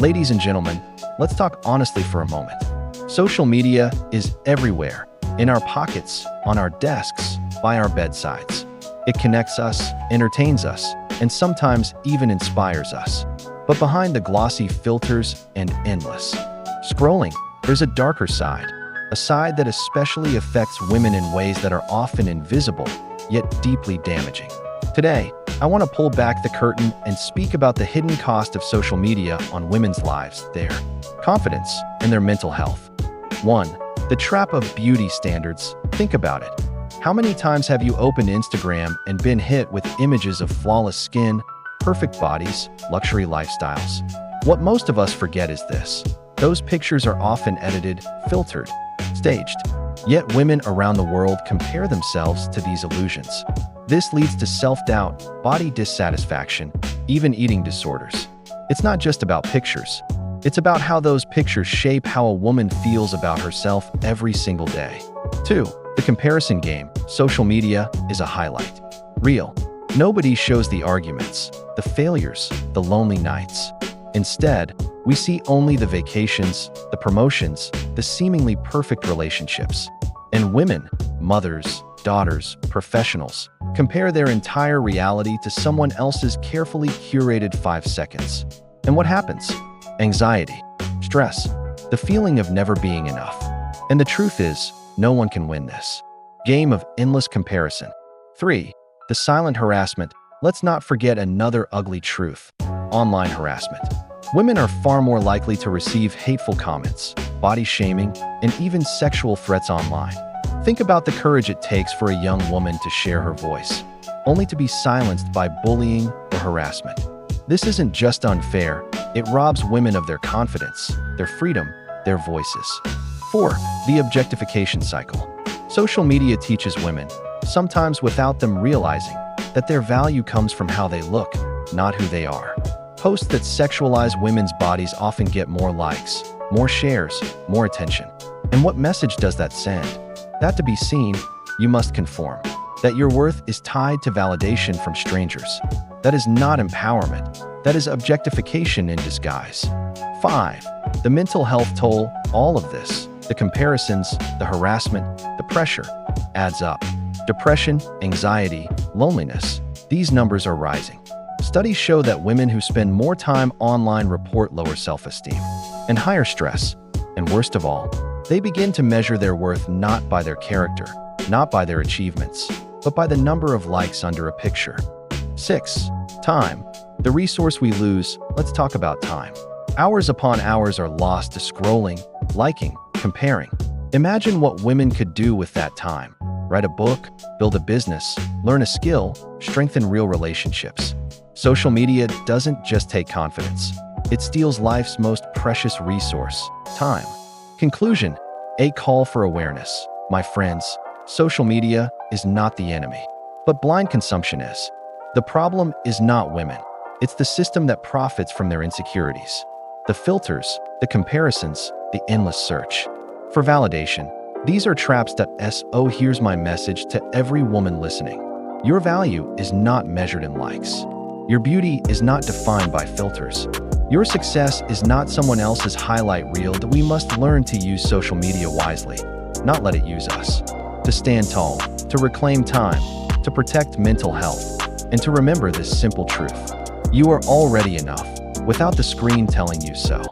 Ladies and gentlemen, let's talk honestly for a moment. Social media is everywhere, in our pockets, on our desks, by our bedsides. It connects us, entertains us, and sometimes even inspires us. But behind the glossy filters and endless scrolling, there's a darker side, a side that especially affects women in ways that are often invisible, yet deeply damaging. Today, I want to pull back the curtain and speak about the hidden cost of social media on women's lives, their confidence, and their mental health. 1. The trap of beauty standards. Think about it. How many times have you opened Instagram and been hit with images of flawless skin, perfect bodies, luxury lifestyles? What most of us forget is this. Those pictures are often edited, filtered, staged. Yet women around the world compare themselves to these illusions. This leads to self-doubt, body dissatisfaction, even eating disorders. It's not just about pictures. It's about how those pictures shape how a woman feels about herself every single day. 2. The comparison game. Social media is a highlight reel. Nobody shows the arguments, the failures, the lonely nights. Instead, we see only the vacations, the promotions, the seemingly perfect relationships. And women, mothers, daughters, professionals, compare their entire reality to someone else's carefully curated 5 seconds. And what happens? Anxiety, stress, the feeling of never being enough. And the truth is, no one can win this game of endless comparison. 3. The silent harassment. Let's not forget another ugly truth: online harassment. Women are far more likely to receive hateful comments, body shaming, and even sexual threats online. Think about the courage it takes for a young woman to share her voice, only to be silenced by bullying or harassment. This isn't just unfair, it robs women of their confidence, their freedom, their voices. 4. The objectification cycle. Social media teaches women, sometimes without them realizing, that their value comes from how they look, not who they are. Posts that sexualize women's bodies often get more likes, more shares, more attention. And what message does that send? That to be seen, you must conform. That your worth is tied to validation from strangers. That is not empowerment. That is objectification in disguise. 5. The mental health toll. All of this, the comparisons, the harassment, the pressure, adds up. Depression, anxiety, loneliness. These numbers are rising. Studies show that women who spend more time online report lower self-esteem and higher stress. And worst of all, they begin to measure their worth not by their character, not by their achievements, but by the number of likes under a picture. 6. Time. The resource we lose. Let's talk about time. Hours upon hours are lost to scrolling, liking, comparing. Imagine what women could do with that time. Write a book, build a business, learn a skill, strengthen real relationships. Social media doesn't just take confidence. It steals life's most precious resource, time. Conclusion. A call for awareness. My friends, social media is not the enemy, but blind consumption is. The problem is not women. It's the system that profits from their insecurities. The filters, the comparisons, the endless search for validation. These are traps that here's my message to every woman listening. Your value is not measured in likes. Your beauty is not defined by filters. Your success is not someone else's highlight reel. That we must learn to use social media wisely, not let it use us. To stand tall, to reclaim time, to protect mental health, and to remember this simple truth. You are already enough, without the screen telling you so.